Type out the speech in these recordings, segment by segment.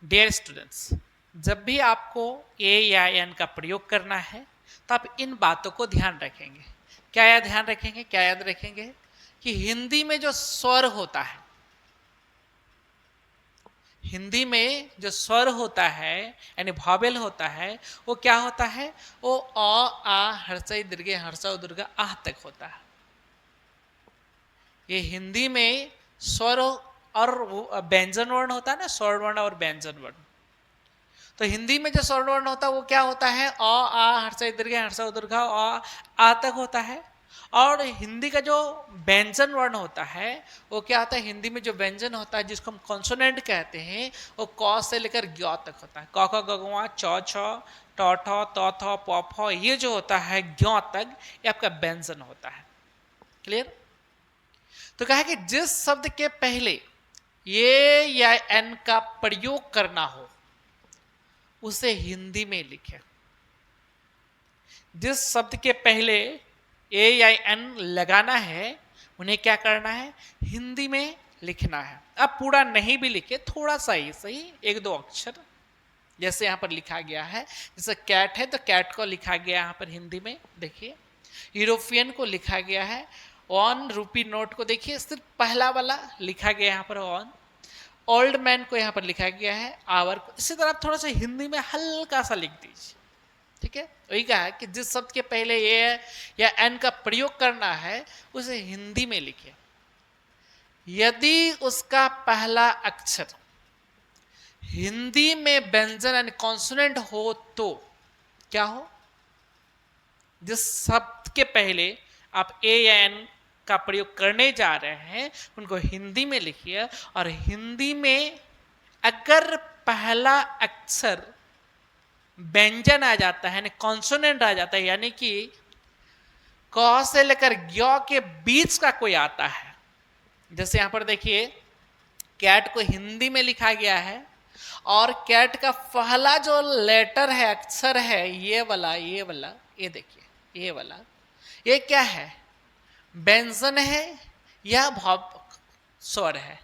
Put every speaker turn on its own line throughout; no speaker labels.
Dear students, जब भी आपको ए या एन का प्रयोग करना है तो आप इन बातों को ध्यान रखेंगे। क्या याद ध्यान रखेंगे, क्या याद रखेंगे कि हिंदी में जो स्वर होता है, हिंदी में जो स्वर होता है यानी वॉवेल होता है, वो क्या होता है? वो अ आ हर्षई दीर्घ हर्षौ दीर्घ आह तक होता है। ये हिंदी में स्वर और व्यंजन वर्ण होता है ना, स्वर वर्ण और व्यंजन वर्ण। तो हिंदी में जो स्वर वर्ण होता है वो क्या होता है? अ आ हर्षई दीर्घ हर्षौ दीर्घ आ तक होता है। और हिंदी का जो व्यंजन वर्ण होता है वो क्या होता है? हिंदी में जो व्यंजन होता है जिसको हम कॉन्सोनेंट कहते हैं, वो क से लेकर ग्य तक होता है। क ख ग घ च छ ट ठ त थ प फ, ये जो होता है ग्य तक, ये आपका व्यंजन होता है। क्लियर? तो कहा कि जिस शब्द के पहले ये या एन का प्रयोग करना हो उसे हिंदी में लिखें। जिस शब्द के पहले ए या एन लगाना है उन्हें क्या करना है? हिंदी में लिखना है। अब पूरा नहीं भी लिखे, थोड़ा सा ही सही, एक दो अक्षर, जैसे यहां पर लिखा गया है। जैसे कैट है तो कैट को लिखा गया यहां पर हिंदी में, देखिए। यूरोपियन को लिखा गया है। 1 रुपी नोट को देखिए, सिर्फ पहला वाला लिखा गया यहाँ पर 1। ओल्ड मैन को यहाँ पर लिखा गया है आवर को। इसी तरह थोड़ा सा हिंदी में हल्का सा लिख दीजिए, ठीक है। वही कहा कि जिस शब्द के पहले ए या एन का प्रयोग करना है उसे हिंदी में लिखे। यदि उसका पहला अक्षर हिंदी में व्यंजन यानी कॉन्सोनेंट हो तो क्या हो? जिस शब्द के पहले आप ए या एन का प्रयोग करने जा रहे हैं उनको हिंदी में लिखिए। और हिंदी में अगर पहला अक्षर व्यंजन आ जाता है, यानी कॉन्सोनेंट आ जाता है, यानी कि क से लेकर ग्य के बीच का कोई आता है, जैसे यहां पर देखिए कैट को हिंदी में लिखा गया है और कैट का पहला जो लेटर है, अक्षर है, ये वाला, ये देखिए, ये वाला, ये क्या है? व्यंजन है या भाव स्वर है?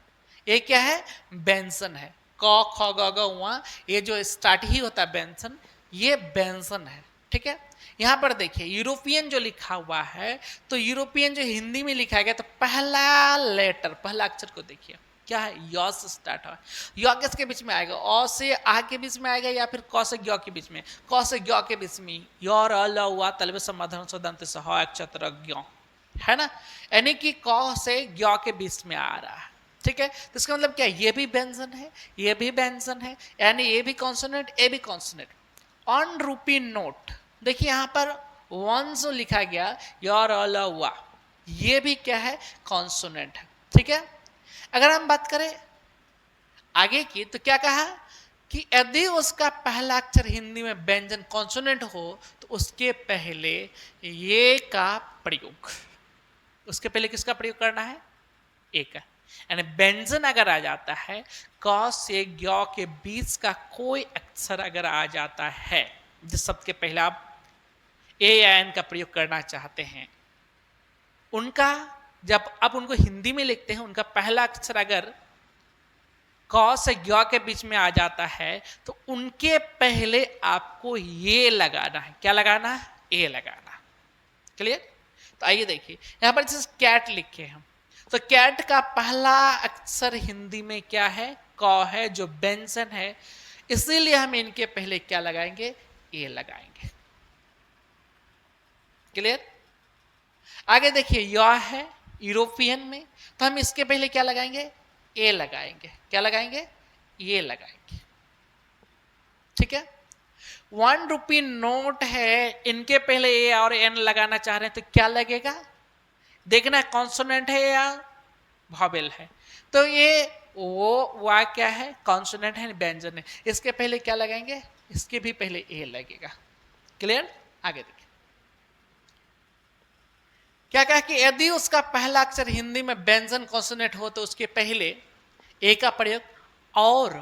ये क्या है? व्यंजन है। क ख ग घ ङ, ये जो स्टार्ट ही होता है व्यंजन, ये व्यंजन है, ठीक है। यहां पर देखिए यूरोपियन जो लिखा हुआ है, तो यूरोपियन जो हिंदी में लिखा गया, तो पहला लेटर, पहला अक्षर को देखिए क्या है? य से स्टार्ट है। य किसके बीच में आएगा? अ से आ के बीच में आएगा या फिर क से ग्य के बीच में? क से ग्य के बीच में। य र ल व तलवे समाधान सदंत स ह अक्षर ग्य, है ना। यानी कि क से ग्य के बीच में आ रहा है, ठीक है। तो इसका मतलब क्या? ये भी व्यंजन है, ये भी व्यंजन है, यानी ये भी कॉन्सोनेंट, ये भी कॉन्सोनेंट। 1 रुपी नोट, देखिए यहां पर 1 जो लिखा गया, य र ल व, ये भी क्या है? कॉन्सोनेंट है, ठीक है। अगर हम बात करें आगे की, तो क्या कहा कि यदि उसका पहला अक्षर हिंदी में व्यंजन कॉन्सोनेंट हो तो उसके पहले ये का प्रयोग, उसके पहले किसका प्रयोग करना है? ए का। यानी व्यंजन अगर आ जाता है, क से ग्य के बीच का कोई अक्षर अगर आ जाता है, जिस शब्द के पहले आप ए या एन का प्रयोग करना चाहते हैं, उनका जब आप उनको हिंदी में लिखते हैं, उनका पहला अक्षर अगर क से ग्य के बीच में आ जाता है तो उनके पहले आपको ये लगाना है। क्या लगाना है? ए लगाना। क्लियर? तो आइए देखिए यहां पर जैसे कैट लिखे हम, तो कैट का पहला अक्षर हिंदी में क्या है? क है, जो व्यंजन है, इसीलिए हम इनके पहले क्या लगाएंगे? ए लगाएंगे। क्लियर? आगे देखिए य है यूरोपियन में, तो हम इसके पहले क्या लगाएंगे? ए लगाएंगे। क्या लगाएंगे? ये लगाएंगे, ठीक है। 1 रुपी नोट है, इनके पहले ए और एन लगाना चाह रहे हैं तो क्या लगेगा? देखना कॉन्सोनेंट है या वॉवेल है। तो ये वो वा क्या है? कॉन्सोनेंट है, व्यंजन है। इसके पहले क्या लगाएंगे? इसके भी पहले ए लगेगा। क्लियर? आगे देखिए क्या कहा कि यदि उसका पहला अक्षर हिंदी में व्यंजन कॉन्सोनेंट हो तो उसके पहले ए का प्रयोग। और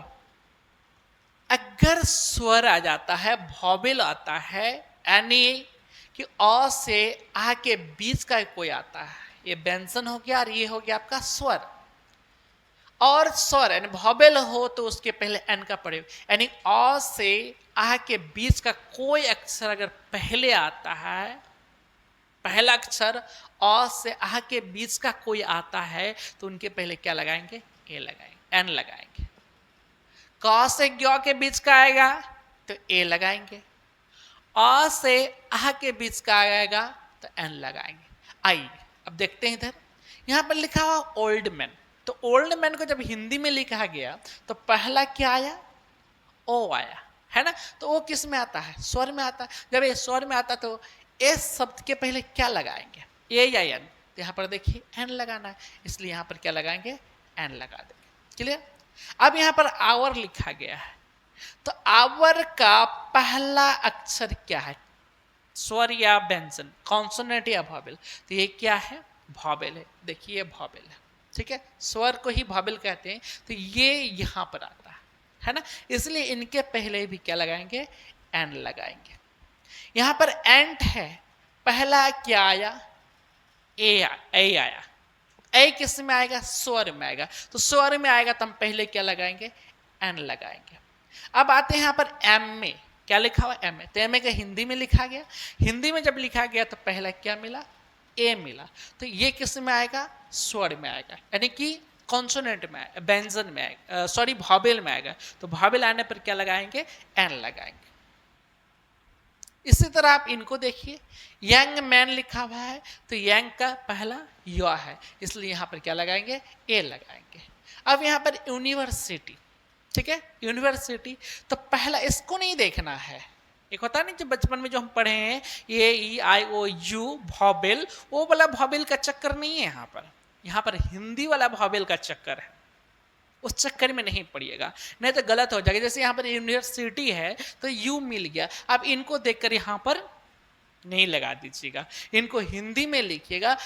अगर स्वर आ जाता है, वॉवेल आता है, यानी कि अ से आ के बीच का कोई आता है, ये व्यंजन हो गया और ये हो गया आपका स्वर। और स्वर यानी वॉवेल हो तो उसके पहले एन का प्रयोग, यानी अ से आ के बीच का कोई अक्षर अगर पहले आता है, पहला अक्षर अ से आ के बीच का कोई आता है तो उनके पहले क्या लगाएंगे? ए लगाएंगे, एन लगाएंगे। क से ग्य के बीच का आएगा तो ए लगाएंगे, अ से आ के बीच का आएगा तो एन लगाएंगे। आइए अब देखते हैं इधर, यहां पर लिखा हुआ ओल्ड मैन, तो ओल्ड मैन को जब हिंदी में लिखा गया तो पहला क्या आया? ओ आया, है ना। तो वो किस में आता है? स्वर में आता है। जब ये स्वर में आता तो इस शब्द के पहले क्या लगाएंगे? ए या एन? तो यहाँ पर देखिए एन लगाना है, इसलिए यहाँ पर क्या लगाएंगे? एन लगा देंगे। क्लियर? अब यहाँ पर आवर लिखा गया है, तो आवर का पहला अक्षर क्या है? स्वर या व्यंजन, कॉन्सोनेंट या वॉवेल? तो ये क्या है? वॉवेल है। देखिए वॉवेल है, ठीक है, स्वर को ही वॉवेल कहते हैं। तो ये यहाँ पर आता है ना, इसलिए इनके पहले भी क्या लगाएंगे? एन लगाएंगे। यहां पर एंट है, पहला क्या आया? ए आया। ए किस में आएगा? स्वर में आएगा। तो स्वर में आएगा तो हम पहले क्या लगाएंगे? एन लगाएंगे। अब आते हैं यहाँ पर एम में, क्या लिखा हुआ? एम में। तो एम का हिंदी में लिखा गया, हिंदी में जब लिखा गया तो पहला क्या मिला? ए मिला। तो ये किस में आएगा? स्वर में आएगा, यानी कि कॉन्सोनेंट में, व्यंजन में आएगा, सॉरी वॉवेल में आएगा। तो वॉवेल आने पर क्या लगाएंगे? एन लगाएंगे। इसी तरह आप इनको देखिए, यंग मैन लिखा हुआ है तो यंग का पहला य है, इसलिए यहां पर क्या लगाएंगे? ए लगाएंगे। अब यहां पर यूनिवर्सिटी, ठीक है, यूनिवर्सिटी, तो पहला इसको नहीं देखना है। एक होता नहीं जो बचपन में जो हम पढ़े हैं ए ई आई ओ यू वॉवेल, वो वाला वॉवेल का चक्कर नहीं है यहाँ पर हिंदी वाला वॉवेल का चक्कर है। उस चक्कर में नहीं पड़िएगा, नहीं तो गलत हो जाएगा। जैसे यहाँ पर यूनिवर्सिटी है तो यू मिल गया, अब इनको देखकर यहाँ पर नहीं लगा दीजिएगा, इनको हिंदी में लिखिएगा।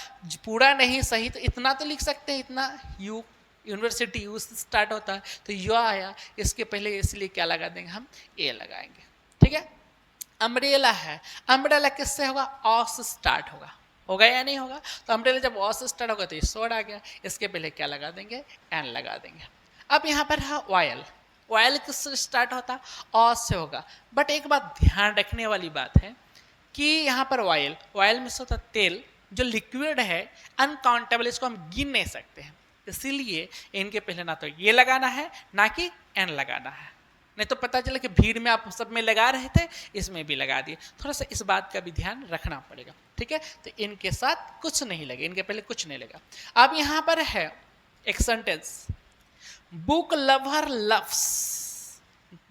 पूरा नहीं सही तो इतना तो लिख सकते हैं, इतना यू, यूनिवर्सिटी यू से स्टार्ट होता है तो यू आया, इसके पहले इसलिए क्या लगा देंगे? हम ए लगाएंगे, ठीक है। अम्ब्रेला है, अम्ब्रेला किससे होगा? अ से स्टार्ट होगा या नहीं होगा? तो अम्ब्रेला जब अ से स्टार्ट होगा तो ये स्वर आ गया, इसके पहले क्या लगा देंगे? एन लगा देंगे। अब यहाँ पर है ऑयल, ऑयल किससे स्टार्ट होता? अ से होगा। बट एक बात ध्यान रखने वाली बात है कि यहाँ पर ऑयल, ऑयल में से होता तेल, जो लिक्विड है अनकाउंटेबल, इसको हम गिन नहीं सकते हैं, इसीलिए इनके पहले ना तो ये लगाना है ना कि एन लगाना है, नहीं तो पता चला कि भीड़ में आप सब में लगा रहे थे, इसमें भी लगा दिए। थोड़ा सा इस बात का भी ध्यान रखना पड़ेगा, ठीक है। तो इनके साथ कुछ नहीं लगे, इनके पहले कुछ नहीं लगा। अब यहाँ पर है एक sentence, book lover loves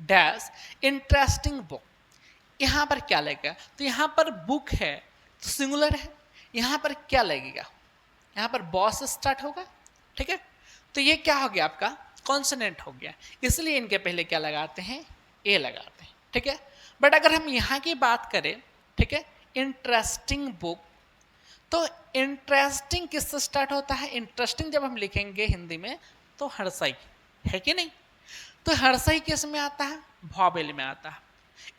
dash interesting book. यहाँ पर क्या लगेगा? तो यहाँ पर बुक है तो सिंगुलर है, यहाँ पर क्या लगेगा? यहाँ पर बॉस स्टार्ट होगा, ठीक है। तो ये क्या हो गया? आपका कॉन्सोनेंट हो गया, इसलिए इनके पहले क्या लगाते हैं? ए लगाते हैं, ठीक है। बट अगर हम यहाँ की बात करें, ठीक है, इंटरेस्टिंग बुक, तो इंटरेस्टिंग किससे स्टार्ट होता है? इंटरेस्टिंग जब हम लिखेंगे हिंदी में तो हर्षई है कि नहीं? तो हर्षई किस में आता है? वॉवेल में आता है,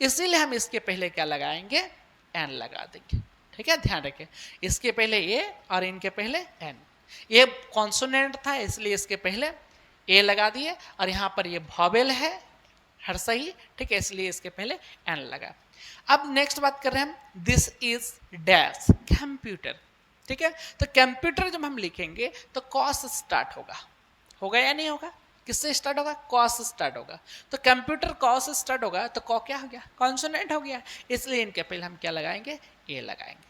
इसीलिए हम इसके पहले क्या लगाएंगे? एन लगा देंगे, ठीक है। ध्यान रखें, इसके पहले ए और इनके पहले एन। ये कॉन्सोनेंट था इसलिए इसके पहले ए लगा दिए, और यहाँ पर ये वॉवेल है हर्षई, ठीक है, इसलिए इसके पहले एन लगा। अब नेक्स्ट बात कर रहे हैं हम, दिस इज डैश कंप्यूटर, ठीक है। तो कंप्यूटर जब हम लिखेंगे तो क से स्टार्ट होगा या नहीं होगा? किससे स्टार्ट होगा? क से स्टार्ट होगा। तो कंप्यूटर क से स्टार्ट होगा तो क क्या हो गया? कॉन्सोनेंट हो गया, इसलिए इनके पहले हम क्या लगाएंगे? ए लगाएंगे।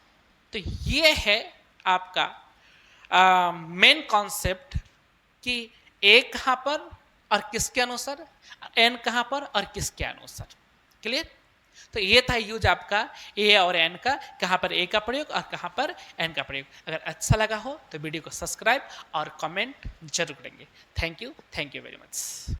तो ये है आपका मेन कॉन्सेप्ट कि ए कहाँ पर और किसके अनुसार, एन कहाँ पर और किसके अनुसार। क्लियर? तो ये था यूज आपका ए और एन का, कहाँ पर ए का प्रयोग और कहाँ पर एन का प्रयोग। अगर अच्छा लगा हो तो वीडियो को सब्सक्राइब और कमेंट जरूर करेंगे। Thank you very much.